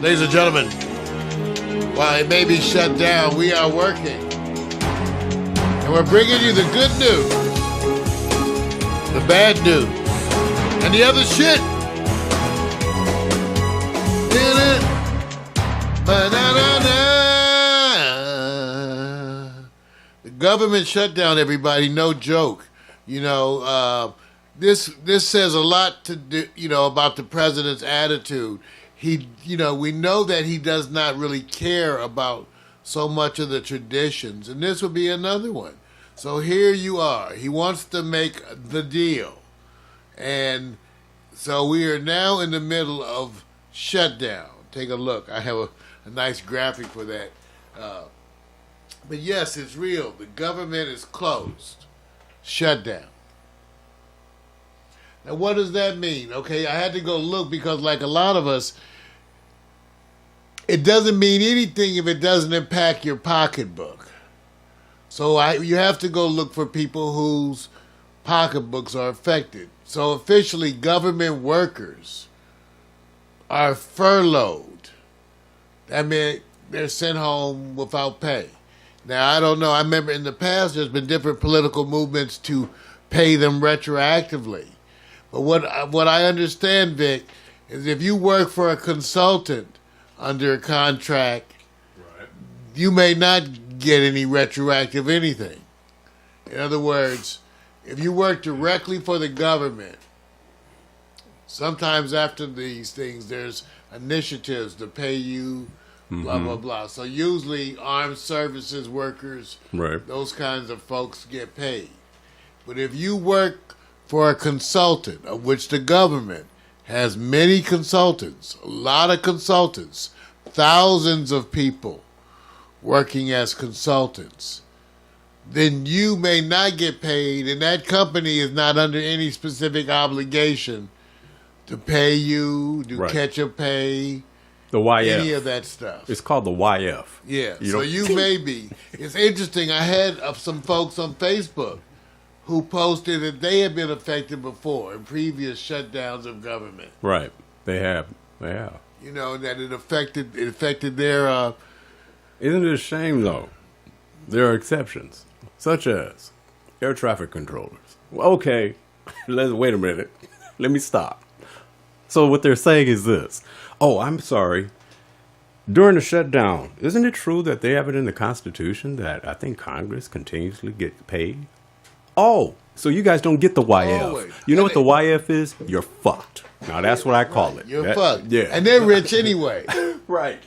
Ladies and gentlemen, while it may be shut down, we are working. And we're bringing you the good news, the bad news, and the other shit. In it. Ba-da-da-da. The government shutdown, everybody, no joke. You know, this says a lot to do, about the president's attitude. We know that he does not really care about so much of the traditions, and this would be another one. So here you are. He wants to make the deal. And so we are now in the middle of shutdown. Take a look. I have a nice graphic for that. But yes, it's real. The government is closed. Shut down. Now, what does that mean? Okay, I had to go look because, like a lot of us, it doesn't mean anything if it doesn't impact your pocketbook. So you have to go look for people whose pocketbooks are affected. So officially, government workers are furloughed. That means they're sent home without pay. Now, I don't know. I remember in the past there's been different political movements to pay them retroactively. But what I understand, Vic, is if you work for a consultant under a contract, right, you may not get any retroactive anything. In other words, if you work directly for the government, sometimes after these things, there's initiatives to pay you, blah, blah, blah. So usually armed services workers, right, those kinds of folks get paid. But if you work for a consultant, of which the government has many consultants, a lot of consultants, thousands of people working as consultants, then you may not get paid, and that company is not under any specific obligation to pay you, do right, catch-up pay, the YF, any of that stuff. It's called the YF. Yeah, so you may be. It's interesting. I had some folks on Facebook who posted that they had been affected before in previous shutdowns of government. Right, they have. You know, that it affected their... Isn't it a shame, though? There are exceptions, such as air traffic controllers. Well, okay, wait a minute. Let me stop. So what they're saying is this. Oh, I'm sorry. During the shutdown, isn't it true that they have it in the Constitution that I think Congress continuously gets paid? Oh, so you guys don't get the YF. Always. You know what the YF is? You're fucked. Now, that's what I call it. You're fucked. Yeah. And they're rich anyway. Right.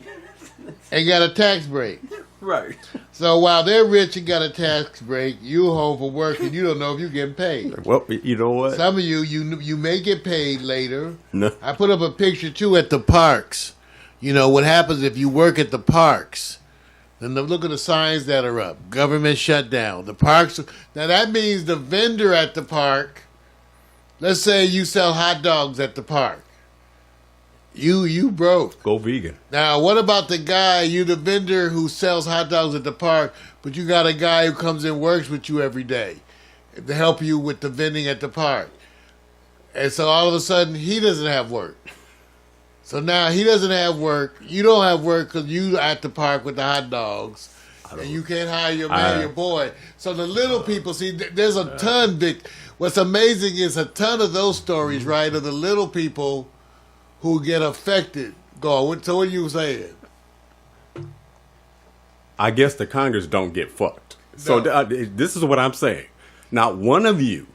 And got a tax break. Right. So while they're rich and got a tax break, you home from work and you don't know if you're getting paid. Well, you know what? Some of you may get paid later. No. I put up a picture, too, at the parks. You know, what happens if you work at the parks. Then look at the signs that are up. Government shutdown. The parks. Now, that means the vendor at the park. Let's say you sell hot dogs at the park. You broke. Go vegan. Now, what about the guy, you the vendor who sells hot dogs at the park, but you got a guy who comes and works with you every day to help you with the vending at the park. And so all of a sudden, he doesn't have work. So now he doesn't have work. You don't have work because you at the park with the hot dogs. And you can't hire your man, your boy. So the little people, see, there's a ton, Vic. What's amazing is a ton of those stories, right, of the little people who get affected. So what are you saying? I guess the Congress don't get fucked. So this is what I'm saying. Not one of you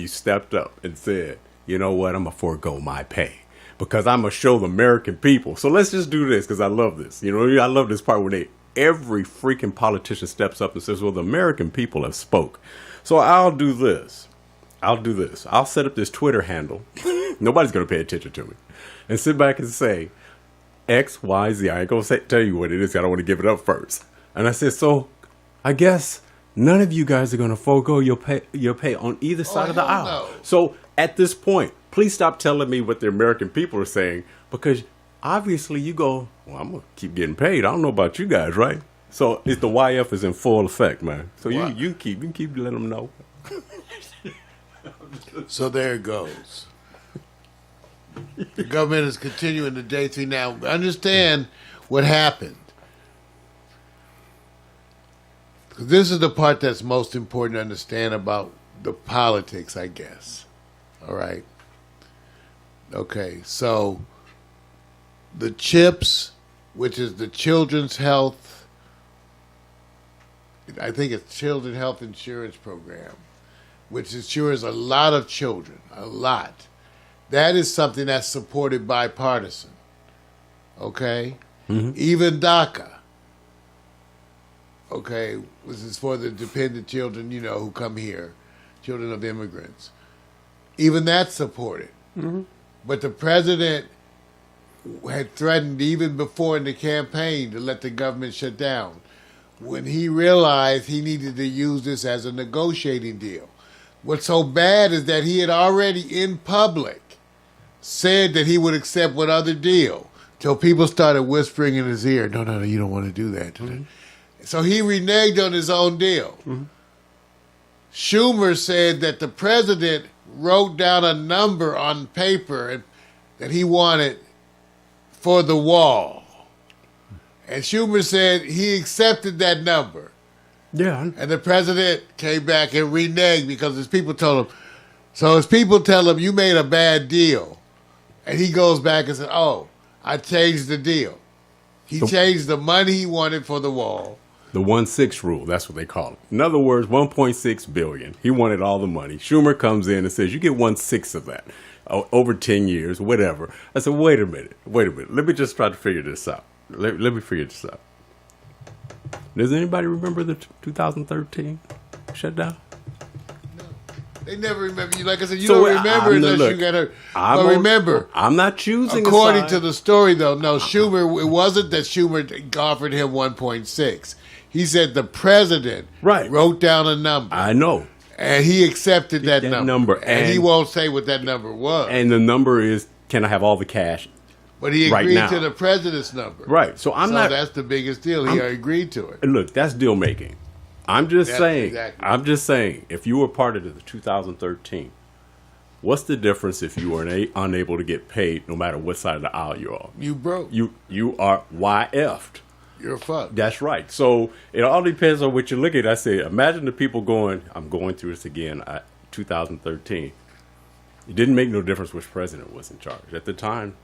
stepped up and said, you know what, I'm going to forego my pay because I'm going to show the American people. So let's just do this because I love this. You know, I love this part when every freaking politician steps up and says, well, the American people have spoke. So I'll do this. I'll set up this Twitter handle. Nobody's going to pay attention to me. And sit back and say, X, Y, Z. I ain't going to tell you what it is. I don't want to give it up first. And I said, so I guess none of you guys are going to forego your pay on either side of the aisle. No. So at this point, please stop telling me what the American people are saying because obviously you go, well, I'm going to keep getting paid. I don't know about you guys, right? So the YF is in full effect, man. So you can keep letting them know. So there it goes. The government is continuing to day 3 now. Understand what happened. This is the part that's most important to understand about the politics, I guess. All right. Okay, so the CHIPS, which is the Children's Health, I think it's Children's Health Insurance Program, which insures a lot of children, a lot. That is something that's supported bipartisan. Okay? Mm-hmm. Even DACA. Okay, this is for the dependent children, who come here, children of immigrants. Even that's supported. Mm-hmm. But the president had threatened even before in the campaign to let the government shut down when he realized he needed to use this as a negotiating deal. What's so bad is that he had already in public said that he would accept what other deal till people started whispering in his ear, no, you don't want to do that. Mm-hmm. So he reneged on his own deal. Mm-hmm. Schumer said that the president wrote down a number on paper that he wanted for the wall. And Schumer said he accepted that number. Yeah. And the president came back and reneged because his people told him. So his people tell him, you made a bad deal. And he goes back and says, I changed the deal. He changed the money he wanted for the wall. The 1/6 rule, that's what they call it. In other words, $1.6 billion. He wanted all the money. Schumer comes in and says, you get 1/6 of that over 10 years, whatever. I said, wait a minute. Let me just try to figure this out. Let me figure this out. Does anybody remember the 2013 shutdown? No. They never remember. Like I said, you don't remember unless you got to. But remember, I'm not choosing according to the story, though, no, Schumer, it wasn't that Schumer offered him 1.6. He said the president wrote down a number. I know. And he accepted that number. And he won't say what that number was. And the number is, can I have all the cash? But he agreed to the president's number. Right. So that's the biggest deal. He agreed to it. Look, that's deal making. I'm just saying, if you were part of the 2013, what's the difference if you were unable to get paid no matter what side of the aisle you're on? You broke. You are YF'd. You're fucked. That's right. So it all depends on what you look at. I say, imagine the people I'm going through this again, 2013. It didn't make no difference which president was in charge. At the time,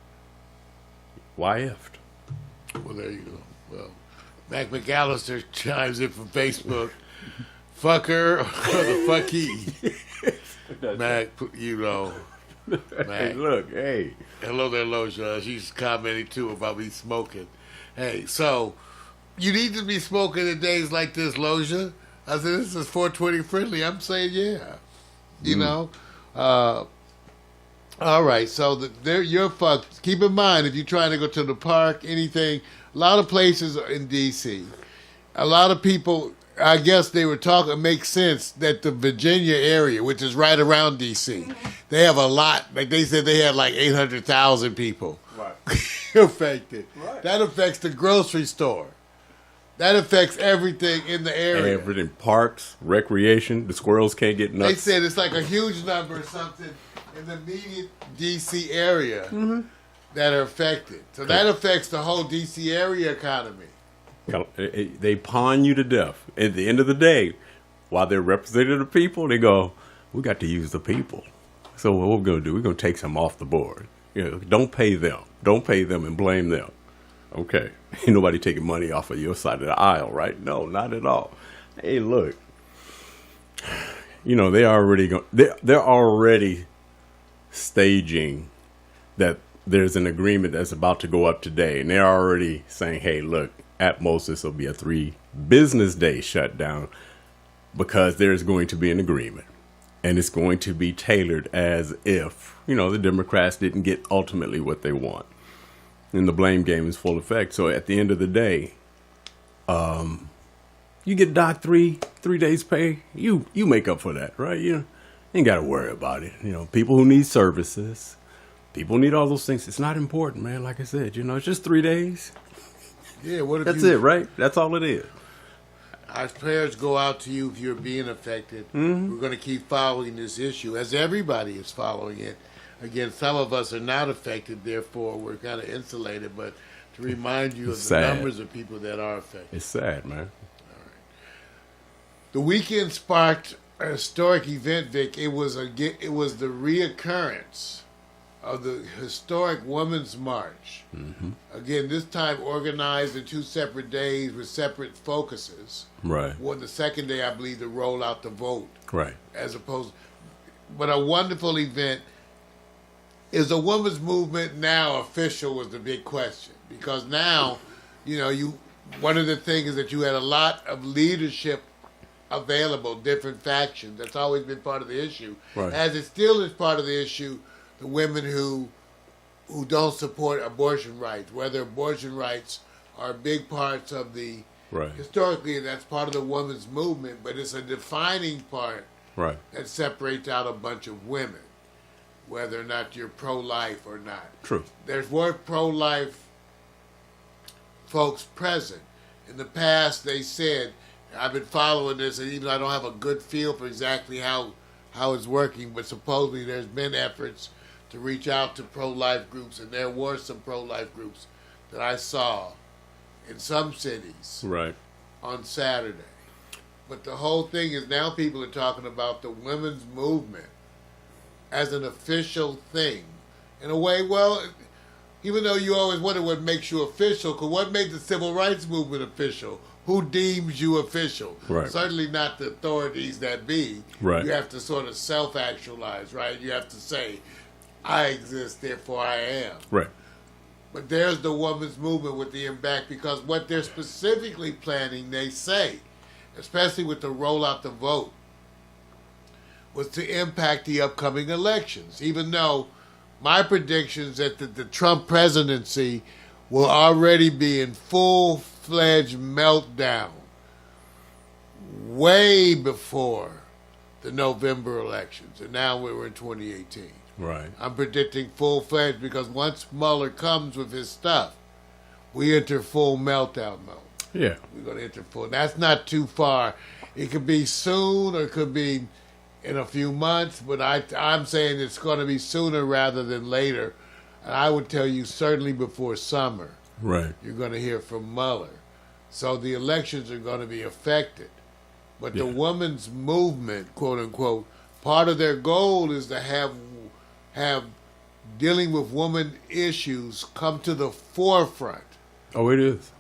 YF'd. Well, there you go. Well, Mac McAllister chimes in from Facebook. Fuck her or the fuck he. Mac, Mac. Hey, look, hey. Hello there, Loja. She's commenting, too, about me smoking. Hey, so you need to be smoking in days like this, Loja. I said, this is 420 friendly. I'm saying, yeah. You know? All right, so you're fucked. Keep in mind, if you're trying to go to the park, anything, a lot of places are in D.C. A lot of people, I guess they were talking, it makes sense that the Virginia area, which is right around D.C., they have a lot. Like they said they had like 800,000 people affected. Right. That affects the grocery store. That affects everything in the area. Everything, parks, recreation, the squirrels can't get nuts. They said it's like a huge number or something in the immediate D.C. area that are affected. So that affects the whole D.C. area economy. They pawn you to death. At the end of the day, while they're representing the people, they go, we got to use the people. So what we're going to do, we're going to take some off the board. Don't pay them. Don't pay them and blame them. Okay. Ain't nobody taking money off of your side of the aisle, right? No, not at all. Hey, look. They're already staging that there's an agreement that's about to go up today, and they're already saying, hey, look, at most this will be a 3 business day shutdown because there's going to be an agreement, and it's going to be tailored as if the Democrats didn't get ultimately what they want, and the blame game is full effect. So at the end of the day, you get docked 3 days pay, you make up for that, right? You ain't got to worry about it. People who need services, people need all those things. It's not important, man. Like I said, it's just 3 days. Yeah, that's it, right? That's all it is. Our prayers go out to you if you're being affected. We're going to keep following this issue, as everybody is following it. again, some of us are not affected, therefore we're kind of insulated, but to remind you of the sad. numbers of people that are affected. It's sad, man. The weekend sparked a historic event, Vic. It was the reoccurrence of the historic Women's March. Mm-hmm. Again, this time organized in 2 separate days with separate focuses. Right. One, the second day, I believe, to roll out the vote. Right. As opposed, but a wonderful event. Is the women's movement now official was the big question. Because now, one of the things is that you had a lot of leadership available, different factions. That's always been part of the issue. Right. As it still is part of the issue, the women who don't support abortion rights, whether abortion rights are big parts of the, right. Historically, that's part of the women's movement, but it's a defining part right. that separates out a bunch of women, whether or not you're pro-life or not. True. There's more pro-life folks present. In the past, they said, I've been following this, and even though I don't have a good feel for exactly how it's working, but supposedly there's been efforts to reach out to pro-life groups, and there were some pro-life groups that I saw in some cities right. on Saturday. But the whole thing is now people are talking about the women's movement as an official thing. In a way, well, even though you always wonder what makes you official, because what made the civil rights movement official? Who deems you official? Right. Certainly not the authorities that be. Right. You have to sort of self-actualize, right? You have to say, I exist, therefore I am. Right. But there's the women's movement with the impact, because what they're specifically planning, they say, especially with the roll out the vote, was to impact the upcoming elections, even though my predictions that the Trump presidency will already be in full-fledged meltdown way before the November elections, and now we're in 2018. Right. I'm predicting full-fledged because once Mueller comes with his stuff, we enter full meltdown mode. Yeah. We're going to enter full. That's not too far. It could be soon or it could be in a few months, but I'm saying it's going to be sooner rather than later. And I would tell you certainly before summer. Right. You're going to hear from Mueller. So the elections are going to be affected. But the women's movement, quote unquote, part of their goal is to have dealing with women issues come to the forefront. Oh, it is.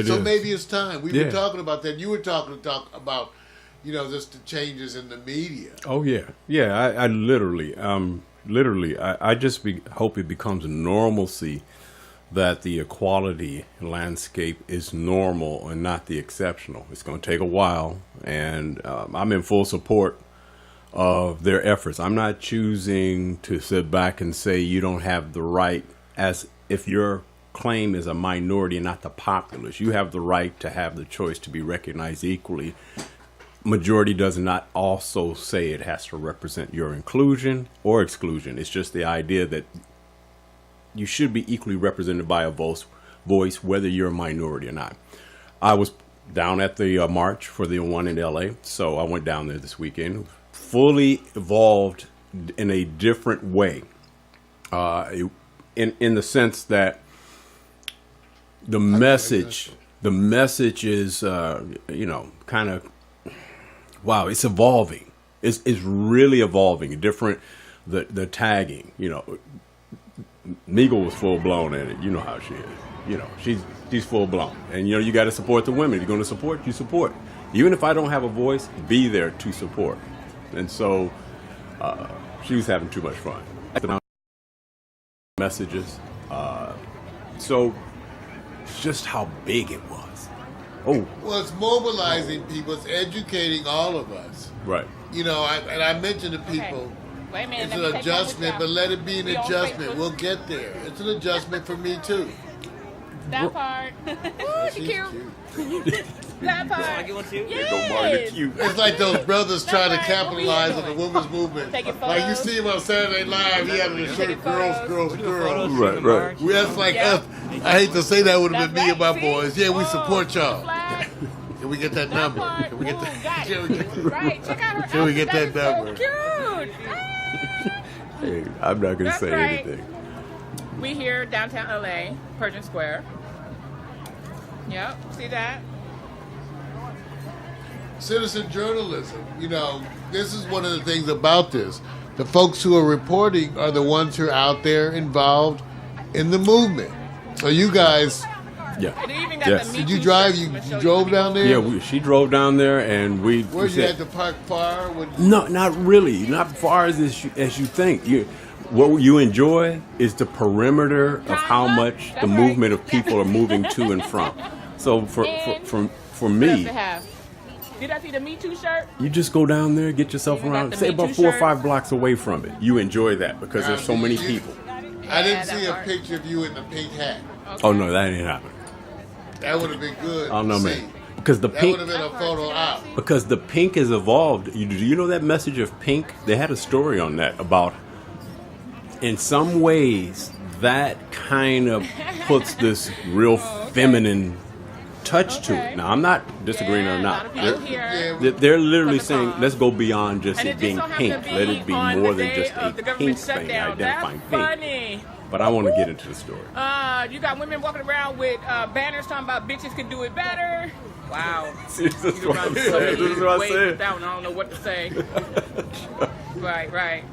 So maybe it's time. We've been talking about that. You were talking about, just the changes in the media. Oh yeah, yeah. I literally, I just hope it becomes a normalcy that the equality landscape is normal and not the exceptional. It's going to take a while, and I'm in full support of their efforts. I'm not choosing to sit back and say you don't have the right, as if your claim is a minority and not the populace. You have the right to have the choice to be recognized equally. Majority does not also say it has to represent your inclusion or exclusion. It's just the idea that you should be equally represented by a voice, whether you're a minority or not. I was down at the march for the one in LA, so I went down there this weekend. Fully evolved in a different way, in the sense that the message is, kind of, wow, it's evolving. It's really evolving. Different, the tagging, Meagle was full blown in it. You know how she is. She's full blown. And you got to support the women. You're going to support, you support. Even if I don't have a voice, be there to support. And so she was having too much fun. Messages. So just how big it was. Oh. Well, it's mobilizing people. It's educating all of us. Right. And I mentioned to people, Wait a minute, it's an adjustment, but let it be an adjustment. We'll get there. It's an adjustment for me, too. That part. Ooh, she cute. That part. Yes. It's like those brothers trying to capitalize on the women's movement. Like you see him on Saturday Night Live, he had on the shirt, girls. Right. That's like us. I hate to say that would have been me and my boys. Yeah, we support y'all. Can we get that number? Can we get that? Right. Check out her. Can we get that number? So cute. Hey, I'm not gonna That's say right. anything. We here downtown LA, Pershing Square. Yep, see that? Citizen journalism. You know, this is one of the things about this. The folks who are reporting are the ones who are out there involved in the movement. So you guys, Yeah. They even got Yes. the Me did you Too drive? shirts. You I'm gonna show drove down there? Yeah, she drove down there, and we. Where we you said- had to park far? No, not really. Not far as you think. What you enjoy is the perimeter of how much the That's right. movement of people are moving to and from. So for And for what else me, they have? Did I see the Me Too shirt? you just go down there, get yourself You got around, the say Me about Too 4 or shirt? 5 blocks away from it. You enjoy that because there's so many You- people. I didn't Yeah, see that a part. picture of you in the pink hat. Oh no, that ain't happening. That would have been good. Oh no, to man. see. Because the That pink, would have been a photo op. because the pink has evolved. Do you know that message of pink? They had a story on that about, in some ways, that kind of puts this real feminine touch to Okay. it. Now, I'm not disagreeing Yeah, or a lot not. of people They're, here. they're literally From the saying, cause. let's go beyond just And it it being just so happened pink. to Let it be on more the than day just a of the pink government thing, shutdown. identifying That's pink. funny. But I want to get into the story. You got women walking around with banners talking about bitches could do it better. Wow. This is You what run I'm so saying. many This is what I'm ways saying. with that one, I don't know what to say. Right.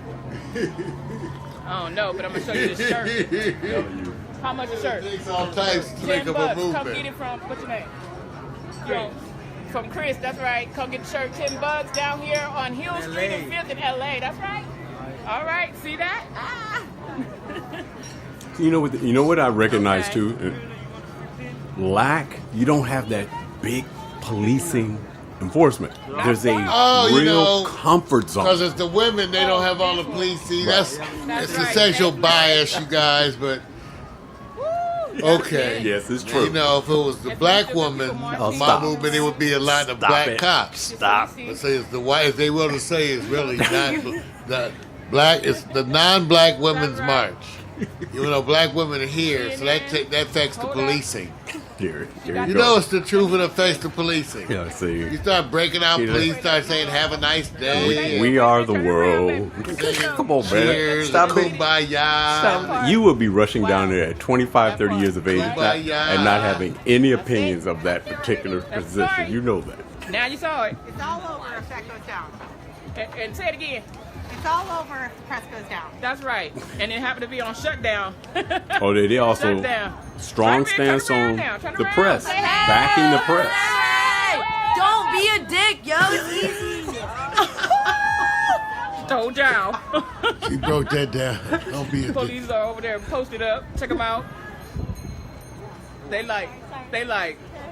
I don't know, but I'm gonna show you this shirt. How much a shirt? Takes all types to make up a $10. Come get movement. it from what's your name? Yo, from Chris. That's right. Come get the shirt. $10 down here on Hill Street and 5th in LA. That's right. All right. See that? Ah. You know what I recognize Okay. too? Lack, you don't have that big policing enforcement. There's a Oh, you real know, comfort Because zone. it's the women, they don't have all the police. See, that's That's it's right. essential Amen. bias, you guys. But okay, Yes, it's true. you know, if it was the If black you took woman, people my marching- stop. movement, it would be a lot of Stop black it. cops. Stop. Let's say it's the white. If they will to say it's really not the black. It's the non-black women's That's right. march. You know, black women are here, so that affects the Hold on. policing. Here You you know, go. it's the truth. It affects the policing. Yeah, see. You start breaking out You know- police, start saying "Have a nice day." We are the world. Come on, man. Cheers, Stop it. kumbaya. Stop. You would be rushing down there at 25, 30 years of age and not having any opinions of that particular position. You know that. Now you saw it. It's all over if that goes down. And say it again. It's all over if the press goes down. That's right. And it happened to be on Shutdown. Oh, they also Shutdown. strong Turn around stance on now. Turn the around. press, Say hey. backing the press. Hey! Don't be a dick, yo. It's easy. Told y'all. She broke that down. Don't be a dick. Police are over there posted up. Check them out.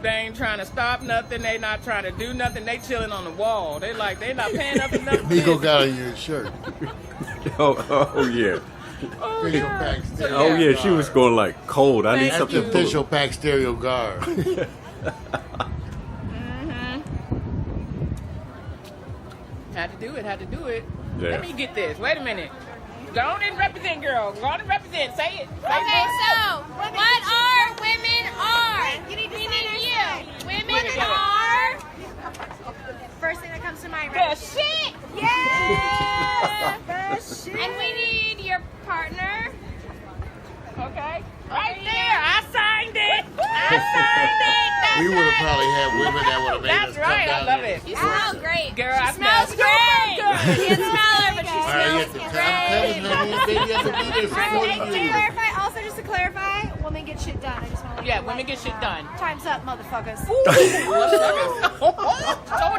They ain't trying to stop nothing. They not trying to do nothing. They chilling on the wall. They not paying up enough. Nico got on your shirt. Oh yeah. Oh, Official yeah. Pax Stereo Oh yeah, she guard. was going like cold. I need Thank That's the something. official Pax Stereo guard. Had to do it. Yeah. Let me get this. Wait a minute. Go on and represent, girl. Go on and represent. Say it. Okay, so what are women are? You need to We sign need our you. Women Women are First thing that comes to mind, The right? shit. Yeah! The shit. and we need your partner. Okay. Right there. I signed it. We would have probably had women that would have made That's us right. come I down love there. it. You smell great. Girl, I she smells smell great. super good. You can't smell her, but she All right, smells at the time, telling her, baby, I could be there for 40 To years. clarify, also just to clarify, women get shit done. I just want to Yeah, women get shit done. Time's up, motherfuckers. Told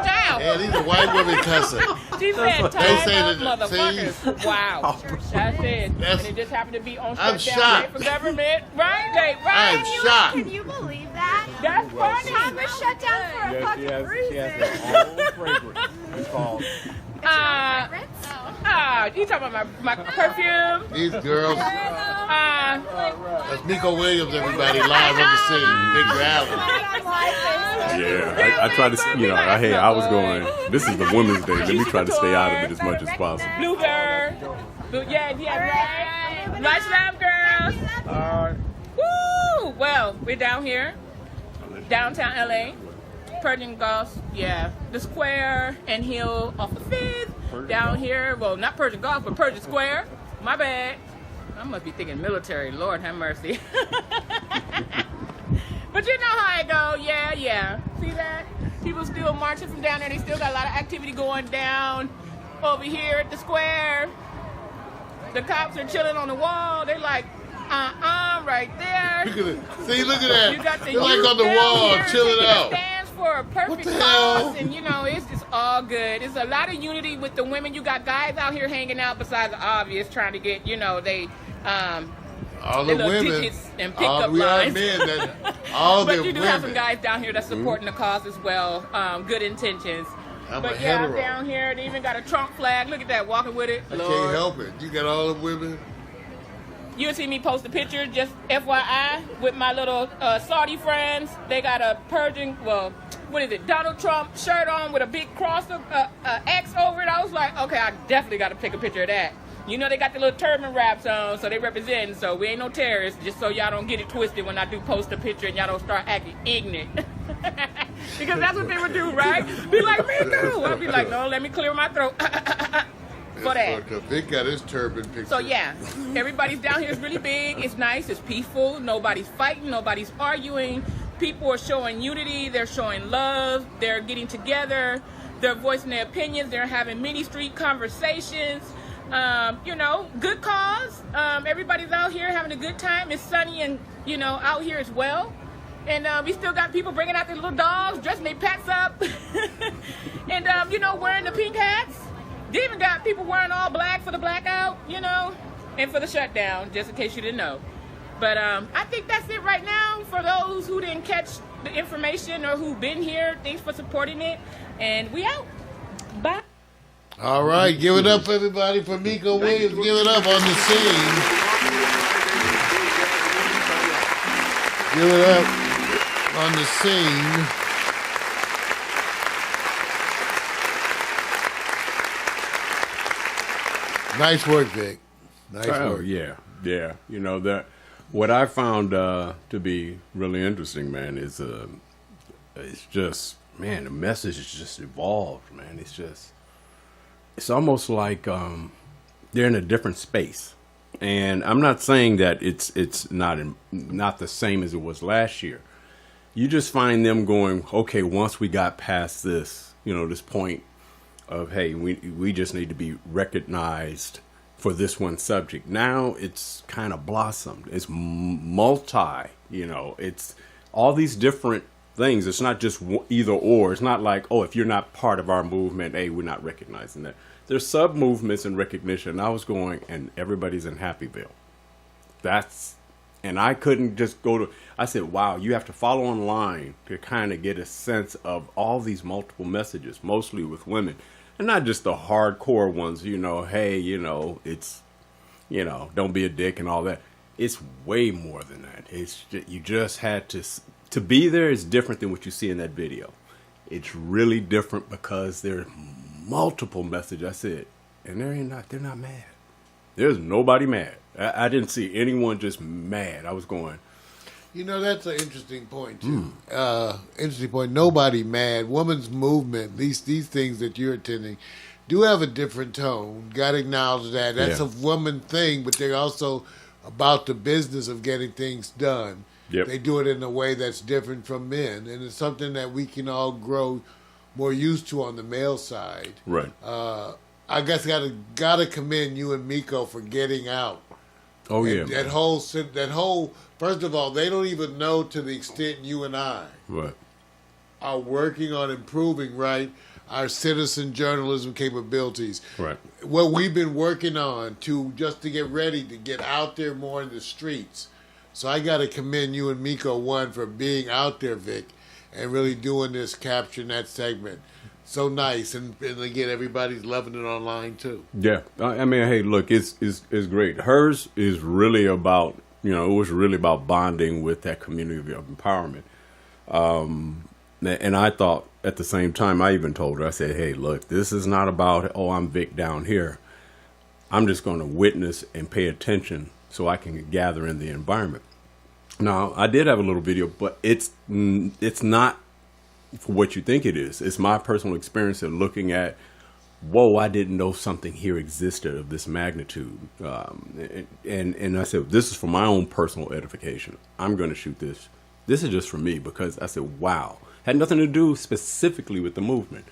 y'all. Yeah, these are white women cussing. She said, They say time up, that- motherfuckers. Wow. That's it. That's- And it just happened to be on I'm shutdown day shocked. for government. Right? I'm Can you- shocked. Can you believe that? That's funny. Congress shut down for a fucking reason. You talking about my perfume? These girls. Uh, That's Nico Williams, everybody, live on the scene. Victor Allen. Yeah, I try to, hey, I was going, this is the Women's Day. Let me try to stay out of it as much as possible. Bluebird. Yeah, right. Nice job, girls. Woo! Well, we're down here, downtown LA, Pershing Golf, the Square and Hill off the 5th. Down here, well, not Pershing Golf, but Pershing Square. My bad. I must be thinking military. Lord have mercy. But you know how it go. Yeah. See that? People still marching from down there. They still got a lot of activity going down over here at the square. The cops are chilling on the wall. They're like, right there. Look at it. See, look at that. You got the They're like on the wall, chilling out. Stands for a perfect What the cause, hell? and it's just all good. There's a lot of unity with the women. You got guys out here hanging out besides the obvious, trying to get, they all the little women, digits and pickup we are lines. men. That, all But the you do women. have some guys down here that's supporting the cause as well. Good intentions. I'm But a yeah, hetero. down here, they even got a Trump flag. Look at that, walking with it. I Lord. can't help it. You got all the women. You'll see me post a picture, just FYI, with my little Saudi friends. They got a Donald Trump shirt on with a big cross of X over it. I was like, okay, I definitely got to pick a picture of that. They got the little turban wraps on, so they representing. So we ain't no terrorists, just so y'all don't get it twisted when I do post a picture and y'all don't start acting ignorant. Because that's what they would do, right? Be like, me too. I'll be like, no, let me clear my throat. For that. Vic got his turban picture. So yeah, everybody's down here is really big. It's nice. It's peaceful. Nobody's fighting. Nobody's arguing. People are showing unity. They're showing love. They're getting together. They're voicing their opinions. They're having mini street conversations. Good cause. Everybody's out here having a good time. It's sunny and out here as well. And we still got people bringing out their little dogs, dressing their pets up, and wearing the pink hats. They even got people wearing all black for the blackout, and for the shutdown, just in case you didn't know. But I think that's it right now. For those who didn't catch the information or who've been here, thanks for supporting it. And we out. Bye. All right, give it up, everybody, for Miko Williams. Give it up on the scene. Give it up on the scene. Nice work, Vic. Nice work. Yeah. That what I found to be really interesting, man, is it's just, man, the message has just evolved, man. It's almost like they're in a different space, and I'm not saying that it's not the same as it was last year. You just find them going, okay, once we got past this, this point of, hey, we just need to be recognized for this one subject. Now it's kind of blossomed. It's multi, it's all these different things. It's not just either or. It's not like, oh, if you're not part of our movement, hey, we're not recognizing that. There's sub movements and recognition. I was going, and everybody's in Happyville. And I couldn't just I said, wow, you have to follow online to kind of get a sense of all these multiple messages, mostly with women. And not just the hardcore ones, hey, it's, don't be a dick and all that. It's way more than that. It's just, you just had to be there is different than what you see in that video. It's really different because there's multiple messages. I said, and they're not mad. There's nobody mad. I didn't see anyone just mad. I was going, that's an interesting point, too. Interesting point. Nobody mad. Women's movement, these things that you're attending, do have a different tone. Got to acknowledge that. That's a woman thing, but they're also about the business of getting things done. Yep. They do it in a way that's different from men, and it's something that we can all grow more used to on the male side. right. I guess gotta commend you and Miko for getting out. Oh, yeah. That whole, first of all, they don't even know to the extent you and I Right. are working on improving, our citizen journalism capabilities. Right. What we've been working on to get ready to get out there more in the streets. So I got to commend you and Miko, one, for being out there, Vic, and really doing this, capturing that segment. So nice, and again, everybody's loving it online too. Yeah, I mean, hey, look, it's great. Hers is really about, it was really about bonding with that community of empowerment. And I thought at the same time, I even told her, I said, hey, look, this is not about, oh, I'm Vic down here. I'm just going to witness and pay attention so I can gather in the environment. Now, I did have a little video, but it's not for what you think it is. It's my personal experience of looking at whoa, I didn't know something here existed of this magnitude. And I said, this is for my own personal edification. I'm going to shoot this. This is just for me, because I said, wow. Had nothing to do specifically with the movement.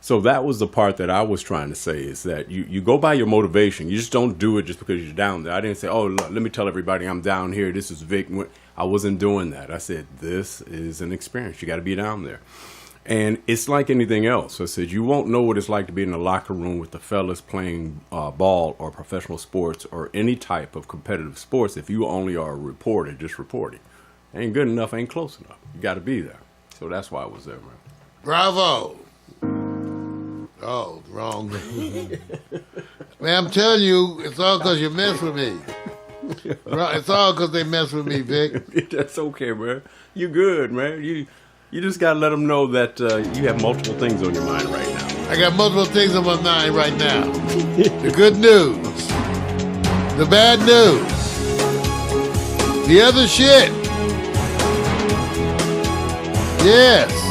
So that was the part that I was trying to say, is that you go by your motivation. You just don't do it just because you're down there. I didn't say, oh, look, let me tell everybody I'm down here. This is Vic. I wasn't doing that. I said, this is an experience. You got to be down there. And it's like anything else. I said, you won't know what it's like to be in the locker room with the fellas playing ball or professional sports or any type of competitive sports if you only are a reporter just reporting. Ain't good enough, ain't close enough. You got to be there. So that's why I was there, man. Bravo. Oh, wrong. Man, I'm telling you, it's all because you mess with me. It's all because they mess with me, Vic. That's okay, man. You good, man. You just got to let them know that you have multiple things on your mind right now. I got multiple things on my mind right now. The good news. The bad news. The other shit. Yes.